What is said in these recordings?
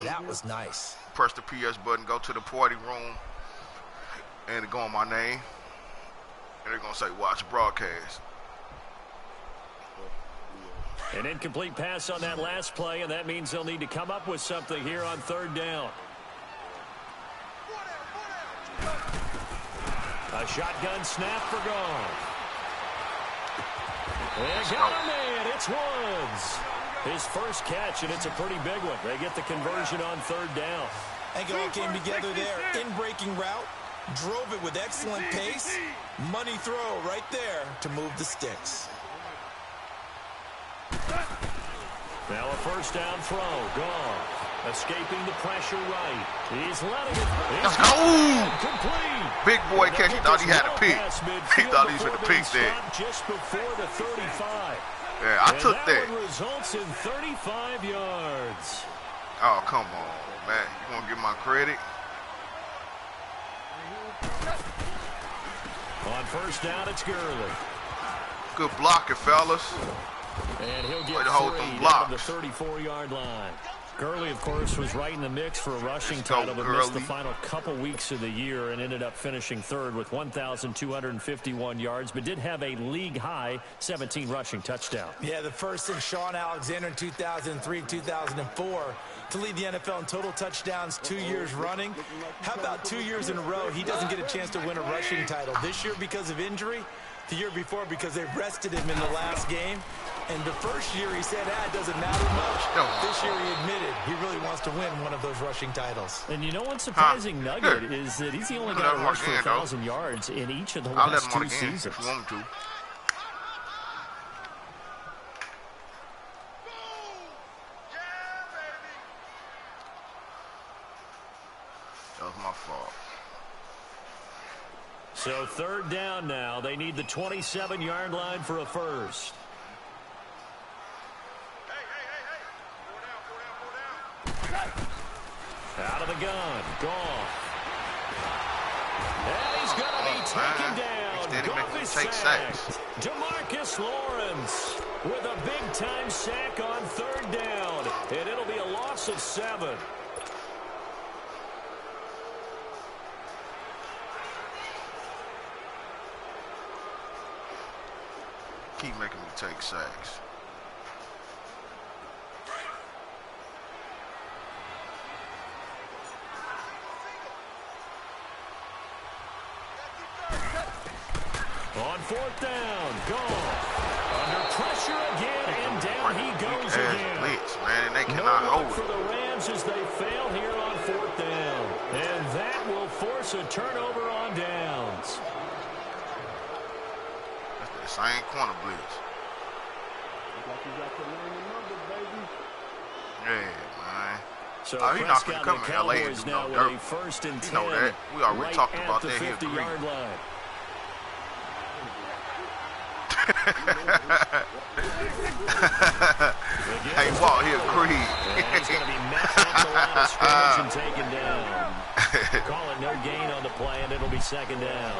That was nice. Press the PS button, go to the party room, and it go on my name. And they're going to say, watch broadcast. An incomplete pass on that last play, and that means they'll need to come up with something here on third down. A shotgun snap for Goff. They got him in. It's Woods. His first catch, and it's a pretty big one. They get the conversion on third down. I think it all came together there. In-breaking route, drove it with excellent pace. Money throw right there to move the sticks. Now a first down throw. Goff escaping the pressure right. He's letting it. Let's go. Complete. Big boy catch. He thought he had a pick. He thought he was going to pick that. Just before the 35. Yeah, I took that. One results in 35 yards. Oh, come on, man. You want to give my credit? On first down, it's Gurley. Good blocking, fellas. And he'll get Way to hold them blocks. the 34-yard line. Gurley, of course, was right in the mix for a rushing title, but missed the final couple weeks of the year and ended up finishing third with 1,251 yards, but did have a league-high 17 rushing touchdowns. Yeah, the first since Sean Alexander in 2003, 2004 to lead the NFL in total touchdowns 2 years running. How about 2 years in a row he doesn't get a chance to win a rushing title? This year because of injury, the year before because they rested him in the last game. And the first year he said, it doesn't matter much. This year he admitted he really wants to win one of those rushing titles. And you know one surprising nugget is that he's the only guy who rushed for 1,000 yards in each of the last two seasons. If you want him to. That was my fault. So third down now. They need the 27-yard line for a first. Out of the gun. Goff. And he's going to be taken down. Goff is sacked. DeMarcus Lawrence with a big-time sack on third down. And it'll be a loss of 7. Keep making me take sacks. On fourth down, Goff under pressure again, and down he goes again. Blitz, man, and they cannot hold it. For the Rams as they fail here on fourth down, and that will force a turnover on downs. That's the same corner blitz. Yeah, man. So he's not going to come in LA and do no dirt. First and 10, you know that. We already talked about that here. 50-yard line. Hey, Walt, he agreed. He's going to be met at the line of scrimmage and taken down. Call it no gain on the play, and it'll be second down.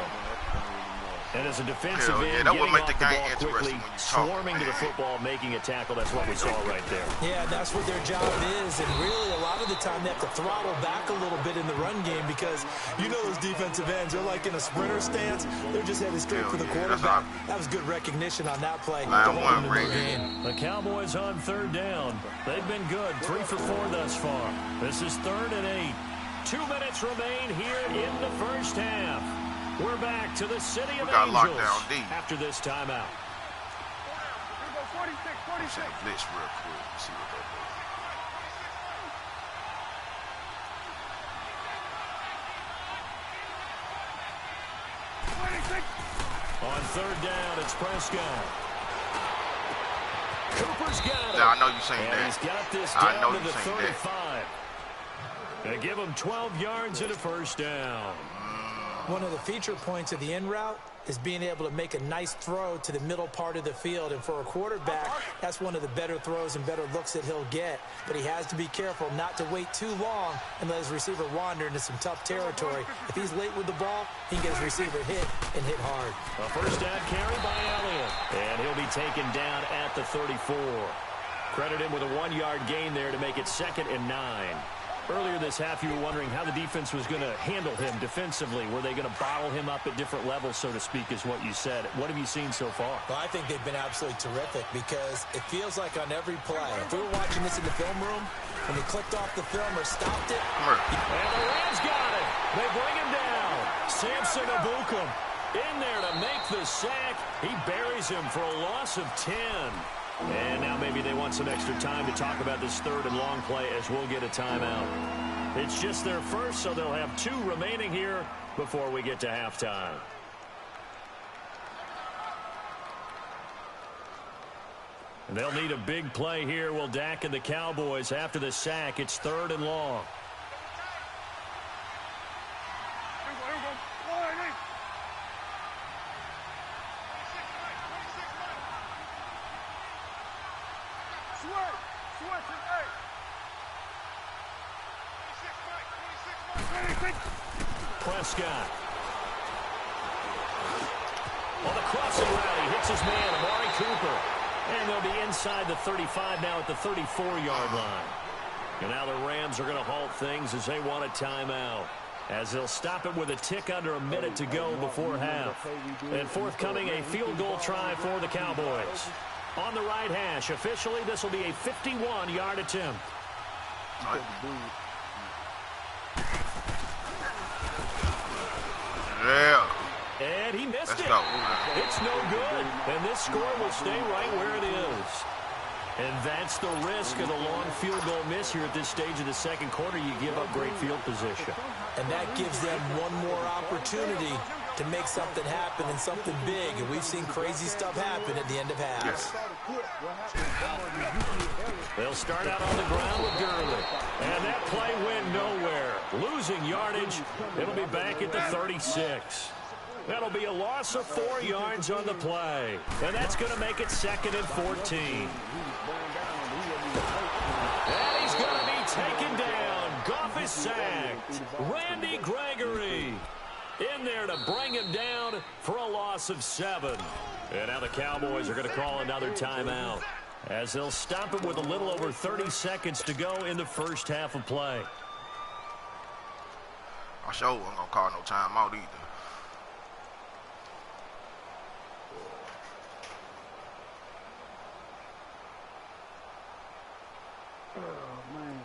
And as a defensive end, that getting would make off the game ball quickly, swarming to the football, making a tackle. That's what we saw right there. Yeah, that's what their job is. And really, a lot of the time, they have to throttle back a little bit in the run game because you know those defensive ends, they're like in a sprinter stance. They're just headed straight for the quarterback. That was good recognition on that play. The Cowboys on third down. They've been good. 3 for 4 thus far. This is 3rd and 8. 2 minutes remain here in the first half. We're back to the City of Angels after this timeout. 46. Blitz real quick. See what they do. On third down, it's Prescott. Cooper's got it. Yeah, I know you saying that. He's got this down to the 35. They give him 12 yards and a first down. One of the feature points of the in route is being able to make a nice throw to the middle part of the field. And for a quarterback, that's one of the better throws and better looks that he'll get. But he has to be careful not to wait too long and let his receiver wander into some tough territory. If he's late with the ball, he can get his receiver hit and hit hard. A first down carry by Elliott. And he'll be taken down at the 34. Credit him with a 1-yard gain there to make it 2nd and 9. Earlier this half, you were wondering how the defense was going to handle him defensively. Were they going to bottle him up at different levels, so to speak, is what you said. What have you seen so far? Well, I think they've been absolutely terrific because it feels like on every play, if we were watching this in the film room, when he clicked off the film or stopped it. And the Rams got it. They bring him down. Samson Abukum in there to make the sack. He buries him for a loss of 10. And now maybe they want some extra time to talk about this third and long play as we'll get a timeout. It's just their first, so they'll have 2 remaining here before we get to halftime. And they'll need a big play here. Will Dak and the Cowboys after the sack. It's third and long. Prescott. On the crossing route, he hits his man, Amari Cooper. And they'll be inside the 35 now at the 34-yard line. And now the Rams are going to halt things as they want a timeout, as they'll stop it with a tick under a minute to go before half. And forthcoming, a field goal try for the Cowboys. On the right hash, officially, this will be a 51-yard attempt. Yeah. And he missed it. Go. It's no good. And this score will stay right where it is. And that's the risk of the long field goal miss here at this stage of the second quarter. You give up great field position. And that gives them one more opportunity to make something happen and something big. And we've seen crazy stuff happen at the end of halves. They'll start out on the ground with Gurley. And that play went nowhere. Losing yardage. It'll be back at the 36. That'll be a loss of 4 yards on the play. And that's going to make it 2nd and 14. And he's going to be taken down. Goff is sacked. Randy Gregory in there to bring him down for a loss of 7. And now the Cowboys are going to call another timeout, as they'll stop it with a little over 30 seconds to go in the first half of play. I sure wasn't going to call no timeout either.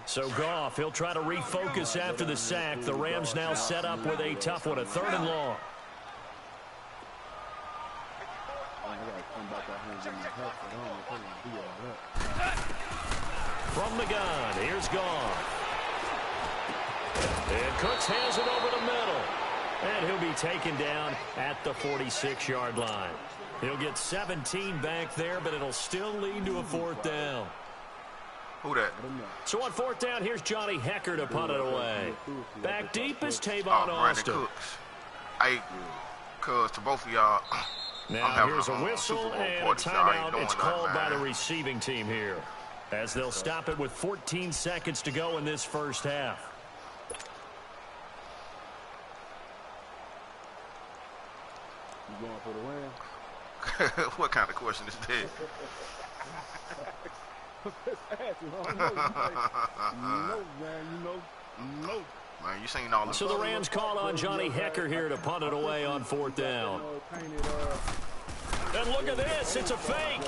So Goff, he'll try to refocus after the sack. The Rams now set up with a tough one, a 3rd and long. From the gun, here's Goff. And Cooks has it over the middle. And he'll be taken down at the 46-yard line. He'll get 17 back there, but it'll still lead to a 4th down. Who that? So on 4th down, here's Johnny Hecker to punt it away. Back deep is Tavon Brandon Austin. Cooks. Hey, cuz to both of y'all. Now here's a whistle and a timeout. It's called by the receiving team here, as they'll stop it with 14 seconds to go in this first half. You going for the win? What kind of question is that? Man, you seen all the. So the Rams call on Johnny Hecker here to punt it away on 4th down. And look at this, it's a fake.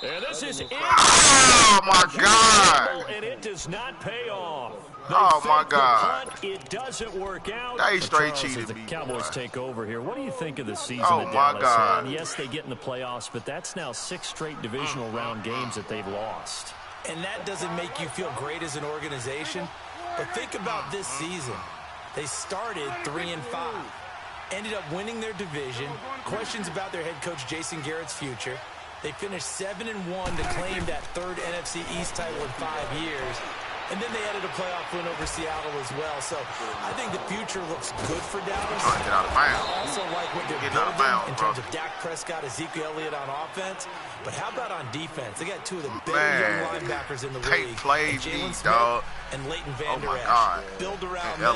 And this is it. Oh my God! And it does not pay off. Oh my God! Punt, it doesn't work out. They straight Charles, cheated the me. Cowboys take over here. What do you think of the season Oh at my Dallas? God! And yes, they get in the playoffs, but that's now 6 straight divisional round games that they've lost. And that doesn't make you feel great as an organization. But think about this season. They started 3-5. Ended up winning their division. Questions about their head coach Jason Garrett's future. They finished 7-1 to claim that 3rd NFC East title in 5 years. And then they added a playoff win over Seattle as well. So I think the future looks good for Dallas. Trying to get out of bounds. I also like what they're building in terms of Dak Prescott, Ezekiel Elliott on offense. But how about on defense? They got 2 of the better young linebackers in the league. Jalen Smith and Leighton Vander Esch. Build around them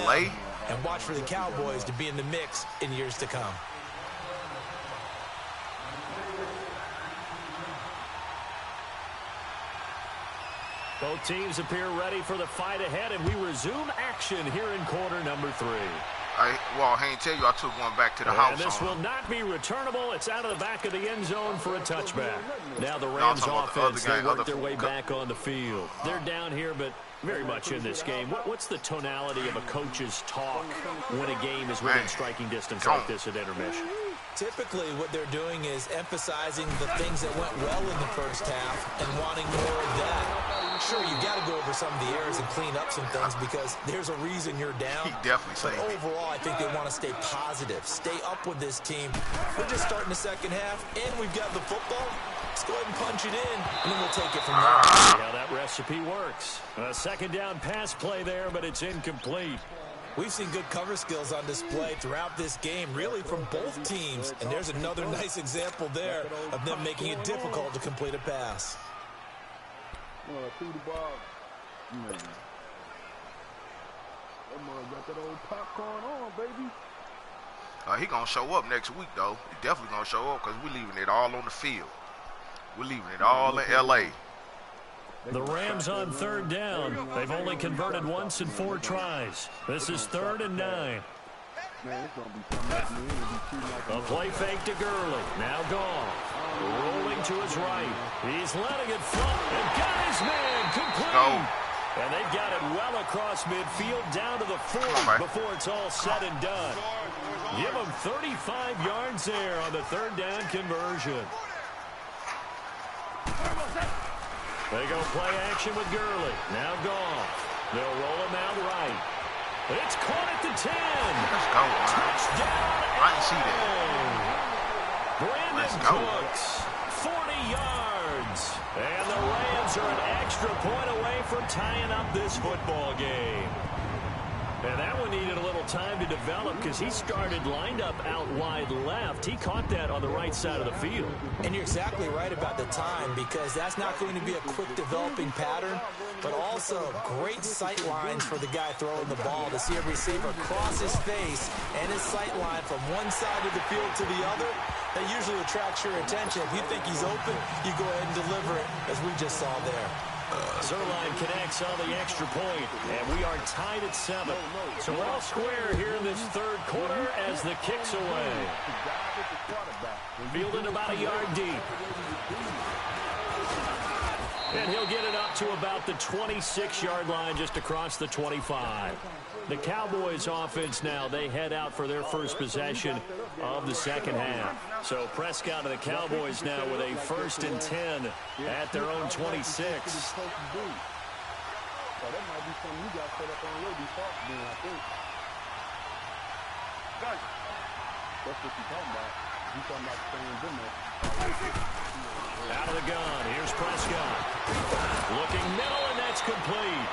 and watch for the Cowboys to be in the mix in years to come. Both teams appear ready for the fight ahead, and we resume action here in quarter number 3. Well, I ain't tell you I took one back to the house. And this will not be returnable. It's out of the back of the end zone for a touchback. Now the Rams offense, they work their way back on the field. They're down here, but very much in this game. What's the tonality of a coach's talk when a game is within striking distance like this at intermission? Typically, what they're doing is emphasizing the things that went well in the first half and wanting more of that. Sure, you got to go over some of the errors and clean up some things because there's a reason you're down. He definitely but overall, I think they want to stay positive, stay up with this team. We're just starting the second half, and we've got the football. Let's go ahead and punch it in, and then we'll take it from there. See how that recipe works. A second down pass play there, but it's incomplete. We've seen good cover skills on display throughout this game, really from both teams. And there's another nice example there of them making it difficult to complete a pass. Through the ball. Man. That man got that old popcorn on, baby. He going to show up next week, though. He definitely going to show up because we're leaving it all on the field. We're leaving it all in L.A. The Rams on third down. They've only converted once in 4 tries. This is 3rd and 9. A play fake to Gurley. Now gone. Rolling to his right. He's letting it fly and got his man complete. And they've got it well across midfield down to the 40 before it's all said and done. Give them 35 yards there on the third down conversion. They go play action with Gurley. Now gone. They'll roll him out right. It's caught at the 10. Let's go, man. Touchdown. I didn't see that. Brandon Cooks, 40 yards. And the Rams are an extra point away from tying up this football game. And that one needed a little time to develop because he started lined up out wide left. He caught that on the right side of the field. And you're exactly right about the time because that's not going to be a quick developing pattern, but also great sight lines for the guy throwing the ball to see a receiver cross his face and his sight line from one side of the field to the other. That usually attracts your attention. If you think he's open, you go ahead and deliver it, as we just saw there. Zerline connects on the extra point, and we are tied at 7. So we're all square here in this third quarter as the kick's away. Fielded about a yard deep. And he'll get it up to about the 26-yard line just across the 25. The Cowboys offense now, they head out for their first possession of the second half. So Prescott and the Cowboys now with a 1st and 10 at their own 26. That might be something you got set up on Lady Park, I think. That's what you're talking about. You're talking about staying in there. Out of the gun, here's Prescott. Looking middle, and that's complete.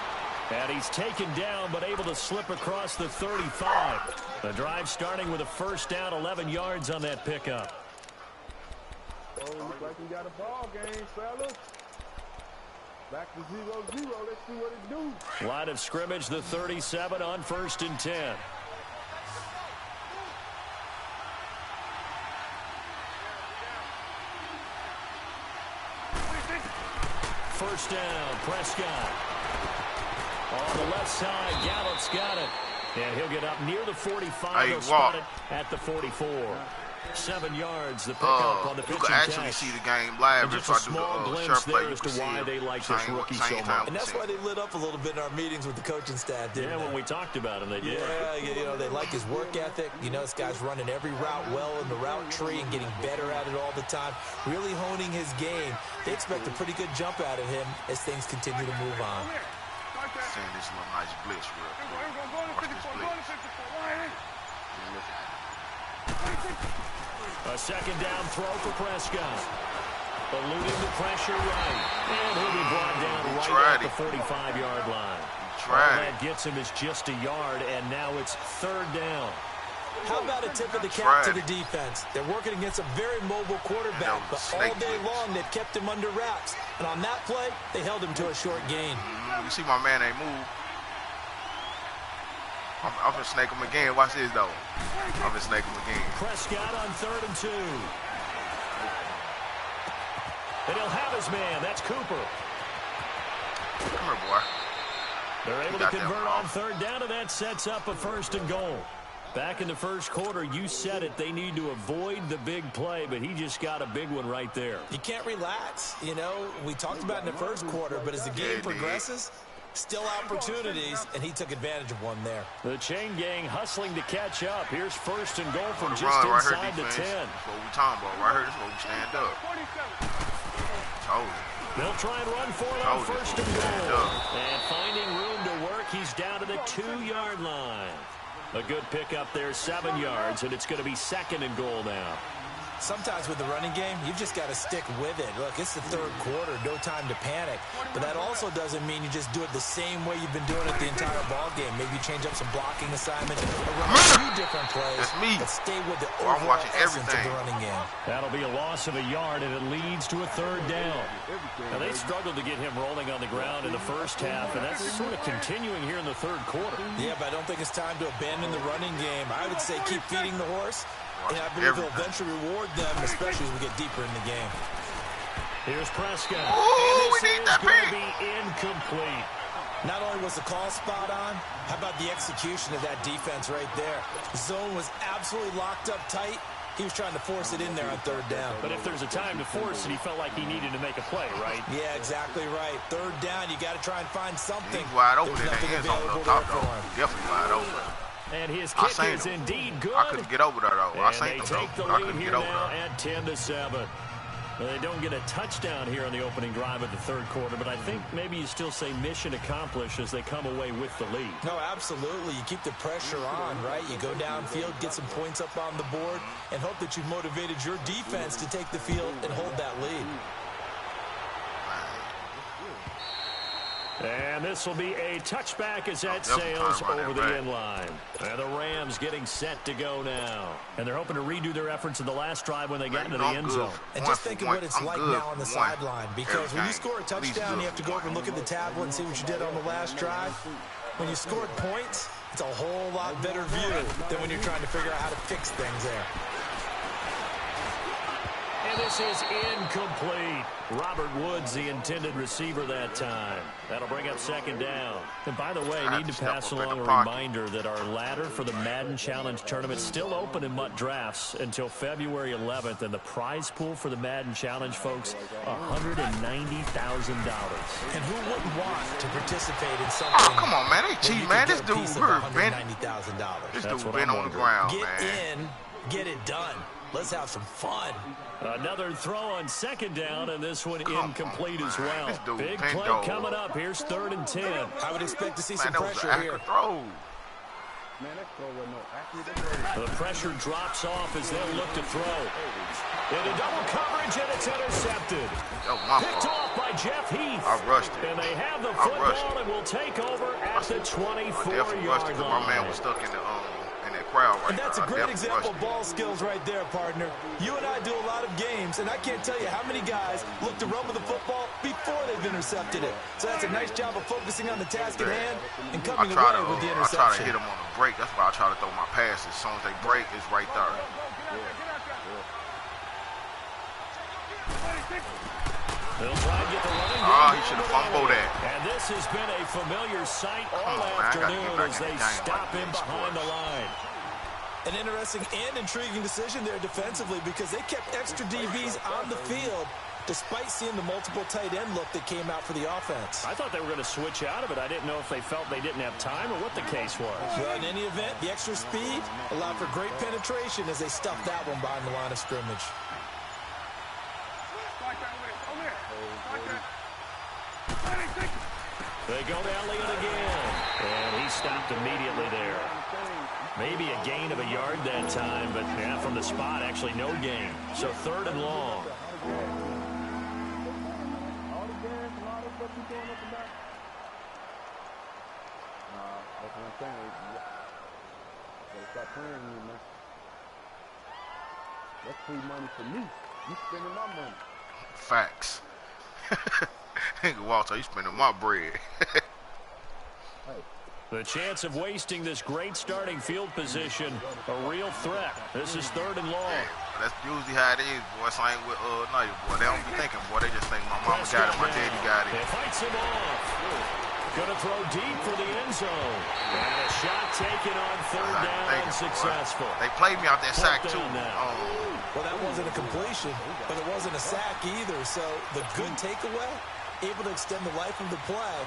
And he's taken down, but able to slip across the 35. The drive starting with a first down, 11 yards on that pickup. Oh, looks like we got a ball game, fellas. Back to 0-0. Let's see what it do. Line of scrimmage, the 37 on 1st and 10. First down, Prescott. On the left side, Gallup's got it. And he'll get up near the 45. He'll spot it at the 44. 7 yards, the pickup on the pitch. You can actually see the game live if I do the shirt play. As to why they like this rookie so much. And that's why they lit up a little bit in our meetings with the coaching staff, didn't they? When we talked about him, they did. Yeah, you know, they like his work ethic. You know, this guy's running every route well in the route tree and getting better at it all the time, really honing his game. They expect a pretty good jump out of him as things continue to move on. Seeing this little nice blitz real quick. Watch this blitz. A second down throw for Prescott. Eluding the pressure right. And he'll be brought down right at the 45-yard line. All that gets him is just a yard, and now it's 3rd down. How about a tip of the cap to the defense? They're working against a very mobile quarterback, but all day long they've kept him under wraps. And on that play, they held him to a short gain. You see my man ain't move. I'm going to snake him again. Watch this, though. I'm going to snake him again. Prescott on 3rd and 2. And he'll have his man. That's Cooper. Come here, boy. They're able to convert on third down, and that sets up a 1st and goal. Back in the first quarter, you said it, they need to avoid the big play, but he just got a big one right there. You can't relax. You know, we talked about it in the first quarter, but as the game progresses, still opportunities, and he took advantage of one there. The chain gang hustling to catch up. Here's 1st and goal from just inside the 10. That's what we talking about right here. This is what we stand up. Told you. They'll try and run for it on 1st and goal. And finding room to work, he's down to the 2-yard line. A good pickup there, 7 yards, and it's going to be 2nd and goal now. Sometimes with the running game, you've just got to stick with it. Look, it's the third quarter, no time to panic. But that also doesn't mean you just do it the same way you've been doing it the entire ball game. Maybe you change up some blocking assignments or run a few different plays. But stay with the overall essence of the running game. That'll be a loss of a yard, and it leads to a 3rd down. Now, they struggled to get him rolling on the ground in the first half, and that's sort of continuing here in the third quarter. Yeah, but I don't think it's time to abandon the running game. I would say keep feeding the horse. And I believe he'll eventually reward them, especially as we get deeper in the game. Here's Prescott. Oh, we need that pick. Going to be incomplete. Not only was the call spot on, how about the execution of that defense right there? The zone was absolutely locked up tight. He was trying to force it in there on 3rd down. But if there's a time to force it, he felt like he needed to make a play, right? Yeah, exactly right. 3rd down, you got to try and find something. He's wide open in the end zone up top, though. Definitely wide open. And his kick is indeed good. I couldn't get over there, though. And they take the lead here now at 10-7. Well, they don't get a touchdown here on the opening drive of the third quarter, but I think maybe you still say mission accomplished as they come away with the lead. No, absolutely. You keep the pressure on, right? You go downfield, get some points up on the board, and hope that you've motivated your defense to take the field and hold that lead. And this will be a touchback as that sails over the end line. And the Rams getting set to go now. And they're hoping to redo their efforts in the last drive when they got into the end zone. And just think of what it's like now on the sideline. Because when you score a touchdown, you have to go over and look at the tablet and see what you did on the last drive. When you scored points, it's a whole lot better view than when you're trying to figure out how to fix things there. And this is incomplete. Robert Woods, the intended receiver that time. That'll bring up 2nd down. And by the way, I need to pass along a reminder that our ladder for the Madden Challenge tournament is still open in MUT Drafts until February 11th. And the prize pool for the Madden Challenge, folks, $190,000. And who wouldn't want to participate in something? Oh, come on, man. They cheat, man. This dude been $190,000. This dude been on the ground, man. Get in, get it done. Let's have some fun. Another throw on 2nd down, and this one incomplete as well. Big play coming up. Here's 3rd and 10. I would expect to see some pressure here. The pressure drops off as they'll look to throw. Into double coverage, and it's intercepted. Picked off by Jeff Heath. I rushed it. And they have the football and will take over at the 24-yard line. My man was stuck in the crowd right and that's a great example of ball skills right there, partner. You and I do a lot of games, and I can't tell you how many guys look to run with the football before they've intercepted it. So that's a nice job of focusing on the task at hand and coming away with the interception. I try to hit them on the break. That's why I try to throw my passes. As soon as they break, it's right there. They'll try and get the running game. Oh, he should have fumbled that. And this has been a familiar sight all afternoon as they stop him behind the line. An interesting and intriguing decision there defensively because they kept extra DBs on the field despite seeing the multiple tight end look that came out for the offense. I thought they were going to switch out of it. I didn't know if they felt they didn't have time or what the case was. Well, in any event, the extra speed allowed for great penetration as they stuffed that one behind the line of scrimmage. They go to Elliott again, and he stopped immediately there. Maybe a gain of a yard that time, but yeah, from the spot, actually no gain. So 3rd and long. That's free money for me. You spending my money. Facts. Walter, you spending my bread. The chance of wasting this great starting field position, a real threat. This is 3rd and long. That's usually how it is, boy. Same with Naya, boy. They don't be thinking, boy. They just think my mama got it, my daddy got it. It fights him off. Gonna throw deep for the end zone. And a shot taken on third down, successful. They played me out that sack, too. Well, that wasn't a completion, but it wasn't a sack either. So the good takeaway, able to extend the life of the play.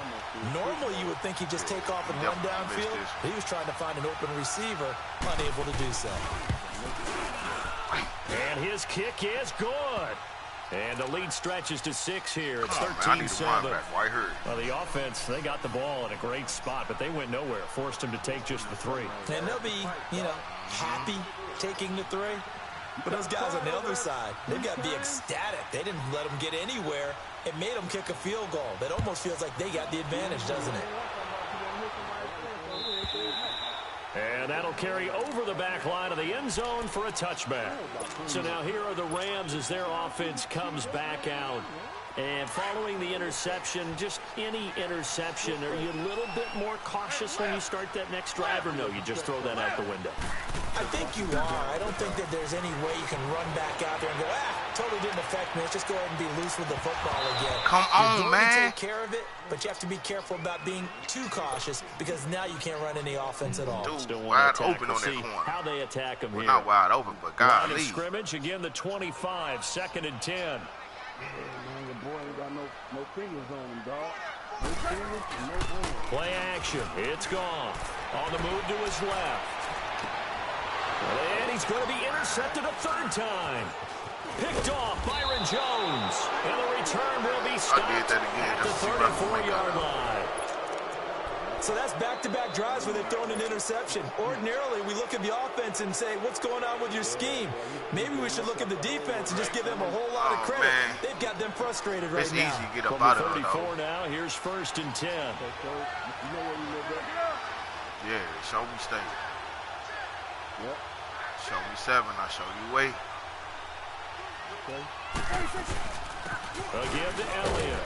Normally, you would think he'd just take off and run downfield. He was trying to find an open receiver, unable to do so. And his kick is good. And the lead stretches to 6 here. It's 13-7. Well, the offense, they got the ball in a great spot, but they went nowhere. Forced him to take just the 3. And they'll be, happy taking the 3. But those guys on the other side, they've got to be ecstatic. They didn't let them get anywhere. It made them kick a field goal. That almost feels like they got the advantage, doesn't it? And that'll carry over the back line of the end zone for a touchback. So now here are the Rams as their offense comes back out. And following the interception, just any interception, are you a little bit more cautious when you start that next drive, or no, you just throw that out the window? I think you are. I don't think that there's any way you can run back out there and go, totally didn't affect me. Let's just go ahead and be loose with the football again. Come on, You're going man. to take care of it, but you have to be careful about being too cautious because now you can't run any offense at all. Dude, wide open on that corner. How they attack him here. Not wide open, but God, line of scrimmage, again, the 25, 2nd and 10. Your boy ain't got no fingers on him, dog. No fingers and no hands. Play action. It's gone. On the move to his left. And he's going to be intercepted a 3rd time. Picked off Byron Jones. And the return will be stopped at the 34-yard line. So that's back-to-back drives where they've thrown an interception. Ordinarily, we look at the offense and say, what's going on with your scheme? Maybe we should look at the defense and just give them a whole lot of credit. Man. They've got them frustrated right now. It's easy to get up out of it, 34 now. Here's 1st and 10. Yeah, show me stay. Yep. Show me 7, I show you 8. Again to Elliott.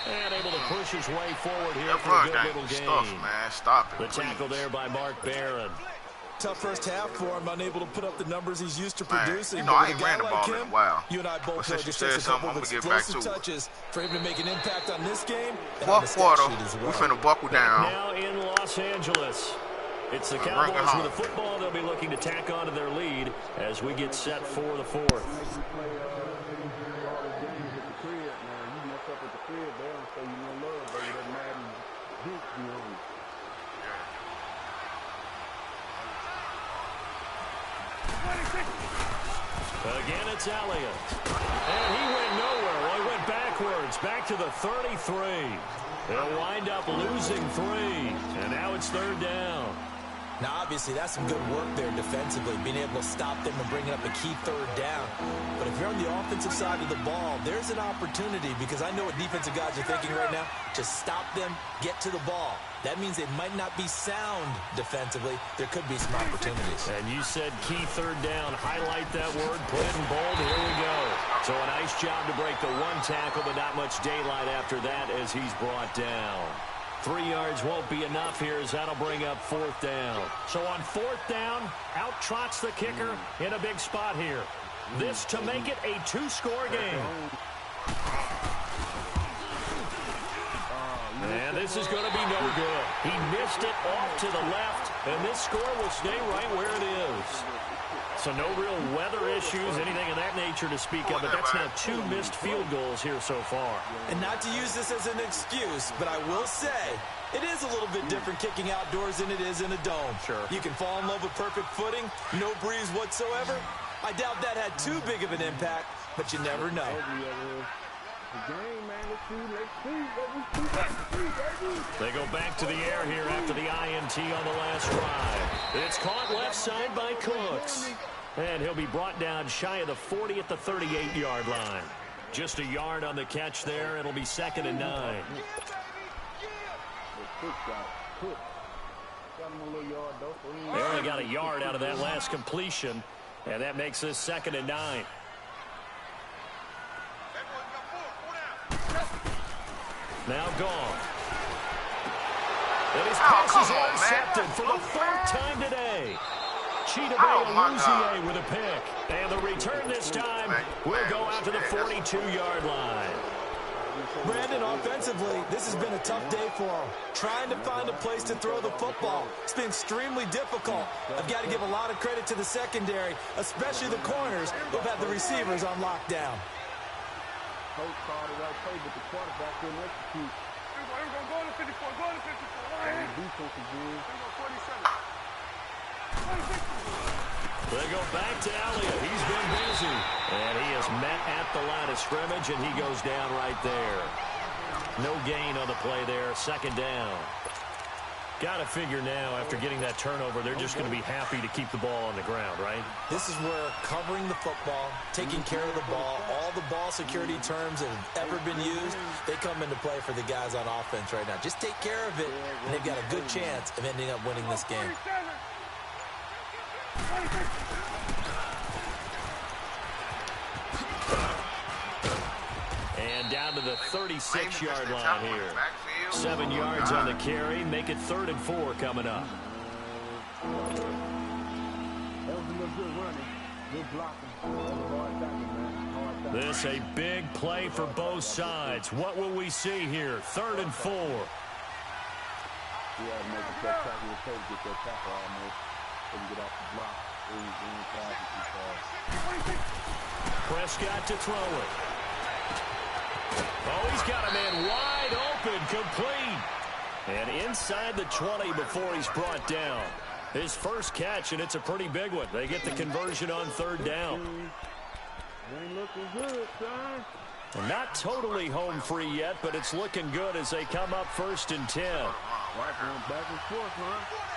And able to push his way forward here for a good little gain. Man. Stop it, the tackle there by Mark Barron. Tough first half for him, unable to put up the numbers he's used to producing. I ain't ran the ball in a while. You and I both know just takes a couple of explosive touches for him to make an impact on this game. 4th quarter, we finna buckle down. Now in Los Angeles, it's the Cowboys with the football. They'll be looking to tack onto their lead as we get set for the 4th. Again, it's Elliott. And he went nowhere. Well, he went backwards, back to the 33. They'll wind up losing 3. And now it's 3rd down. Now, obviously, that's some good work there defensively, being able to stop them and bringing up a key 3rd down. But if you're on the offensive side of the ball, there's an opportunity because I know what defensive guys are thinking right now. Just stop them, get to the ball. That means they might not be sound defensively. There could be some opportunities. And you said key 3rd down. Highlight that word. Put it in bold. Here we go. So a nice job to break the 1 tackle, but not much daylight after that as he's brought down. 3 yards won't be enough here as that'll bring up 4th down. So on 4th down, out trots the kicker in a big spot here. This to make it a 2-score game. And this is going to be no good. He missed it off to the left, and this score will stay right where it is. So no real weather issues, anything of that nature to speak of, but that's now 2 missed field goals here so far. And not to use this as an excuse, but I will say, it is a little bit different kicking outdoors than it is in a dome. Sure. You can fall in love with perfect footing, no breeze whatsoever. I doubt that had too big of an impact, but you never know. They go back to the air here after the INT on the last drive. It's caught left side by Cooks. And he'll be brought down shy of the 40 at the 38-yard line. Just a yard on the catch there. It'll be 2nd and 9. They only got a yard out of that last completion, and that makes this 2nd and 9. Now gone. And his pass is intercepted for the 3rd time today. Chidobe with a pick. And the return this time will go out to the 42-yard line. Brandon, offensively, this has been a tough day for him. Trying to find a place to throw the football. It's been extremely difficult. I've got to give a lot of credit to the secondary, especially the corners who have had the receivers on lockdown. Coach called the right play, but the quarterback didn't execute. Go to 54, go to 54. And the defense is good. 47. They go back to Elliott. He's been busy. And he is met at the line of scrimmage, and he goes down right there. No gain on the play there. Second down. Got to figure now, after getting that turnover, they're just going to be happy to keep the ball on the ground, right? This is where covering the football, taking care of the ball, all the ball security terms that have ever been used, they come into play for the guys on offense right now. Just take care of it, and they've got a good chance of ending up winning this game. And down to the 36-yard line here. 7 yards on the carry. Make it 3rd and 4 coming up. This a big play for both sides. What will we see here? 3rd and 4. Prescott to throw it. Oh, he's got a man wide open, complete. And inside the 20 before he's brought down. His first catch, and it's a pretty big one. They get the conversion on 3rd down. Ain't looking good, son. Not totally home free yet, but it's looking good as they come up 1st and 10. Right, going back and forth, huh?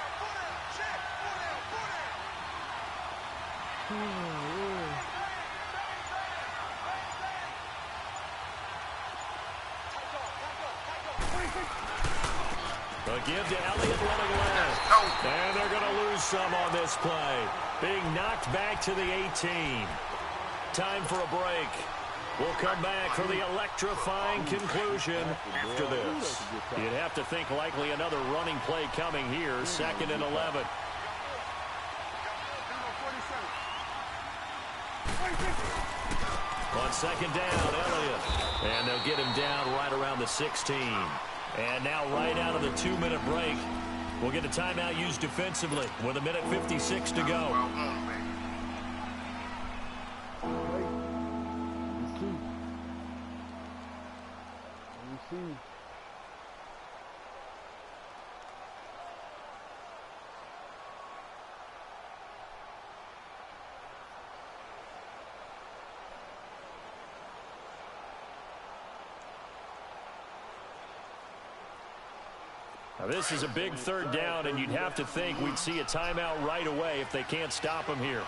A give to Elliott running left. And they're going to lose some on this play. Being knocked back to the 18. Time for a break. We'll come back for the electrifying conclusion after this. You'd have to think likely another running play coming here. 2nd and 11. On 2nd down, Elliott. And they'll get him down right around the 16. And now right out of the 2-minute break, we'll get a timeout used defensively with 1:56 to go. Now this is a big 3rd down, and you'd have to think we'd see a timeout right away if they can't stop him here.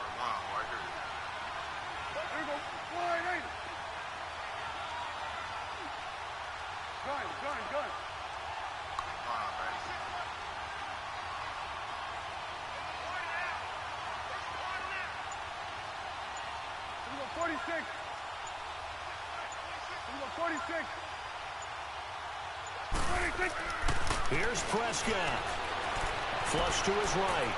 Here's Prescott. Flush to his right.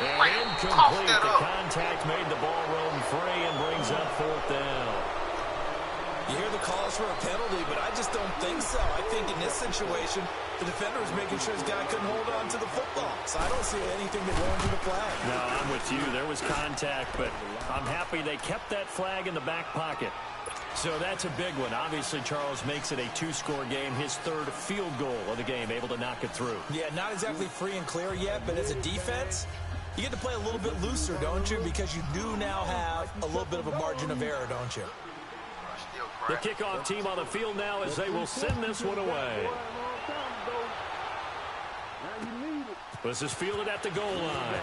And incomplete. The contact made the ball roam free and brings up 4th down. You hear the calls for a penalty, but I just don't think so. I think in this situation, the defender was making sure his guy couldn't hold on to the football. So I don't see anything that warrants the flag. No, I'm with you. There was contact, but I'm happy they kept that flag in the back pocket. So that's a big one. Obviously, Charles makes it a 2-score game. His 3rd field goal of the game, able to knock it through. Yeah, not exactly free and clear yet, but as a defense, you get to play a little bit looser, don't you? Because you do now have a little bit of a margin of error, don't you? The kickoff team on the field now as they will send this one away. This is fielded at the goal line.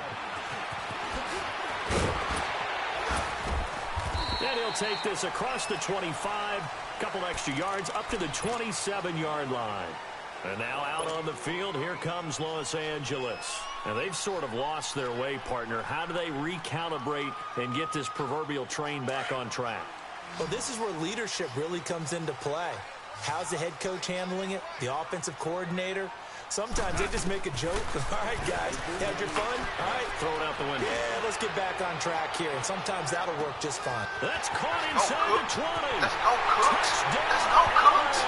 And he'll take this across the 25, couple extra yards up to the 27-yard line. And now out on the field, here comes Los Angeles. And they've sort of lost their way, partner. How do they recalibrate and get this proverbial train back on track? Well, this is where leadership really comes into play. How's the head coach handling it? The offensive coordinator? Sometimes they just make a joke. All right, guys, had your fun? All right. Throw it out the window. Yeah, let's get back on track here, and sometimes that'll work just fine. That's caught inside the 20. Let's go, Cooks. Let's go, Cooks.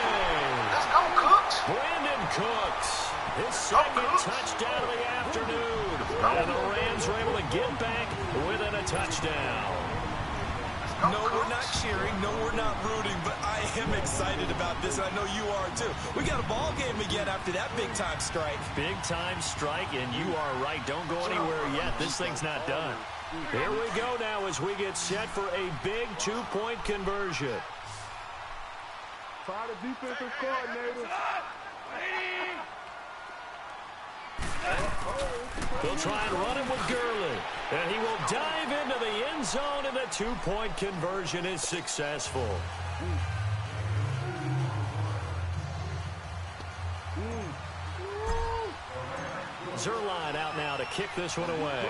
Let's go, Cooks. Brandon Cooks, his second touchdown of the afternoon. And the Rams are able to get back within a touchdown. No, we're not cheering. No, we're not rooting, but I am excited about this, and I know you are too. We got a ball game again after that big-time strike. Big-time strike, and you are right. Don't go anywhere yet. This thing's not done. Here we go now as we get set for a big two-point conversion. Try the defensive coordinator. They'll try and run him with Gurley. And he will dive into the end zone, and the two-point conversion is successful. Zerline out now to kick this one away.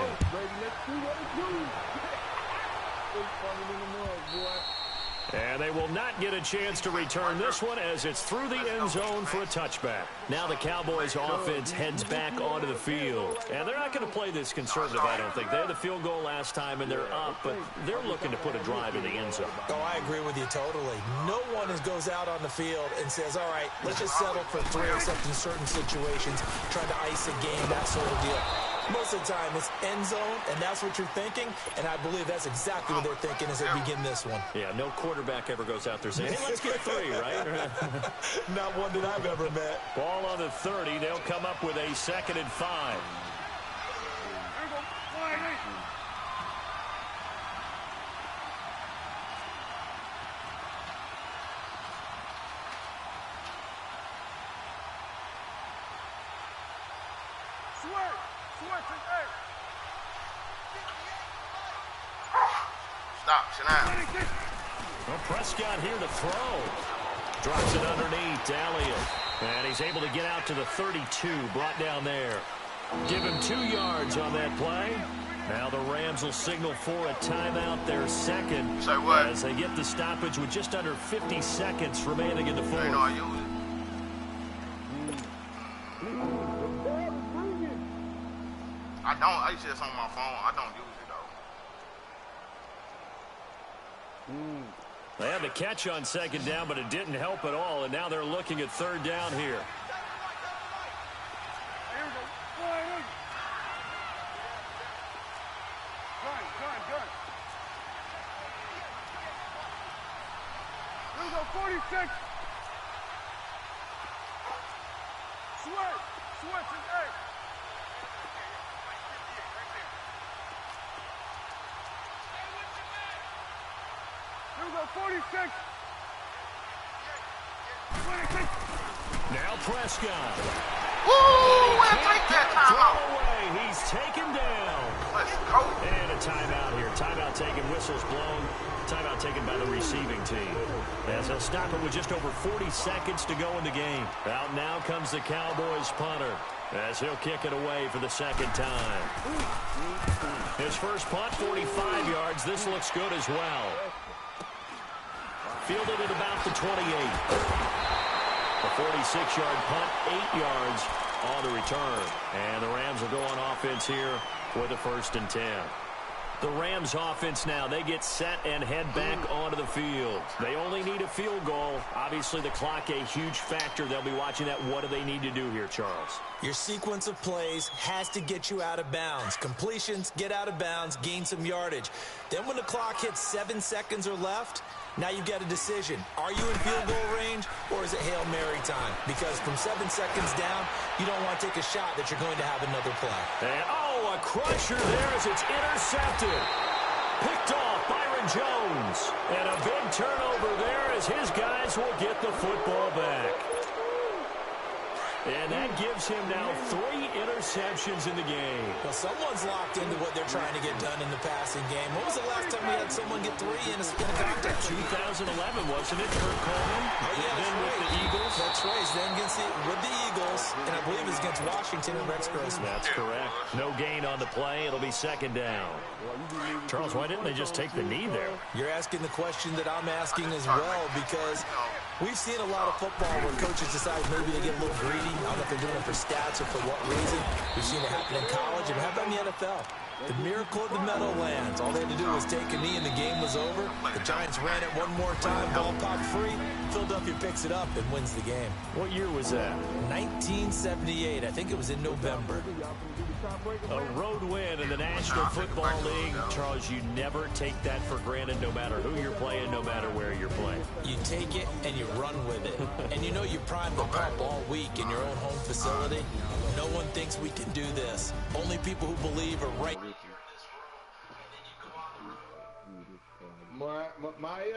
And they will not get a chance to return this one as it's through the end zone for a touchback. Now the Cowboys offense heads back onto the field. And they're not going to play this conservative, I don't think. They had the field goal last time and they're up, but they're looking to put a drive in the end zone. Oh, I agree with you totally. No one goes out on the field and says, all right, let's just settle for 3 except in certain situations, trying to ice a game, that sort of deal. Most of the time, it's end zone, and that's what you're thinking, and I believe that's exactly what they're thinking as they begin this one. Yeah, no quarterback ever goes out there saying, hey, let's get 3, right? Not one that I've ever met. Ball on the 30. They'll come up with a 2nd and 5. Stop, sit down. Well, Prescott here to throw. Drops it underneath to Elliott. And he's able to get out to the 32, brought down there. Give him 2 yards on that play. Now the Rams will signal for a timeout, their second. Say what? As they get the stoppage with just under 50 seconds remaining in the fourth. You know I use it. I don't. I use this on my phone. I don't use it, though. They had the catch on 2nd down, but it didn't help at all, and now they're looking at 3rd down here. Here we go, 46. Switch, hey. Here we go, 46. Now Prescott. Woo! We'll take that timeout. Away. He's taken down. Let's go. And a timeout here. Timeout taken, whistles blown. Timeout taken by the receiving team. As they'll stop it with just over 40 seconds to go in the game. Out now comes the Cowboys punter as he'll kick it away for the 2nd time. His first punt, 45 yards. This looks good as well. Fielded at about the 28. A 46-yard punt, 8 yards on the return. And the Rams will go on offense here with a 1st and 10. The Rams offense now, they get set and head back onto the field. They only need a field goal. Obviously, the clock a huge factor. They'll be watching that. What do they need to do here, Charles? Your sequence of plays has to get you out of bounds. Completions, get out of bounds, gain some yardage. Then when the clock hits 7 seconds or left, now you've got a decision. Are you in field goal range, or is it Hail Mary time? Because from 7 seconds down, you don't want to take a shot that you're going to have another play. And, a crusher there as it's intercepted. Picked off Byron Jones. And a big turnover there as his guys will get the football back. And that gives him now 3 interceptions in the game. Well, someone's locked into what they're trying to get done in the passing game. When was the last time we had someone get 3 in a contest? 2011, wasn't it, Kurt Coleman? Oh, yeah, then with the Eagles. That's right. Then with the Eagles, and I believe it's against Washington and Rex Grossman. That's correct. No gain on the play. It'll be 2nd down. Charles, why didn't they just take the knee there? You're asking the question that I'm asking as well, because We've seen a lot of football where coaches decide maybe they get a little greedy. I don't know if they're doing it for stats or for what reason. We've seen it happen in college, and how about in the NFL? The miracle of the Meadowlands. All they had to do was take a knee, and the game was over. The Giants ran it one more time, ball popped free. Philadelphia picks it up and wins the game. What year was that? 1978. I think it was in November. A road win in the National Football League. Charles, you never take that for granted, no matter who you're playing, no matter where you're playing. You take it and you run with it. And you know you primed the pump all week in your own home facility. No one thinks we can do this. Only people who believe are right. My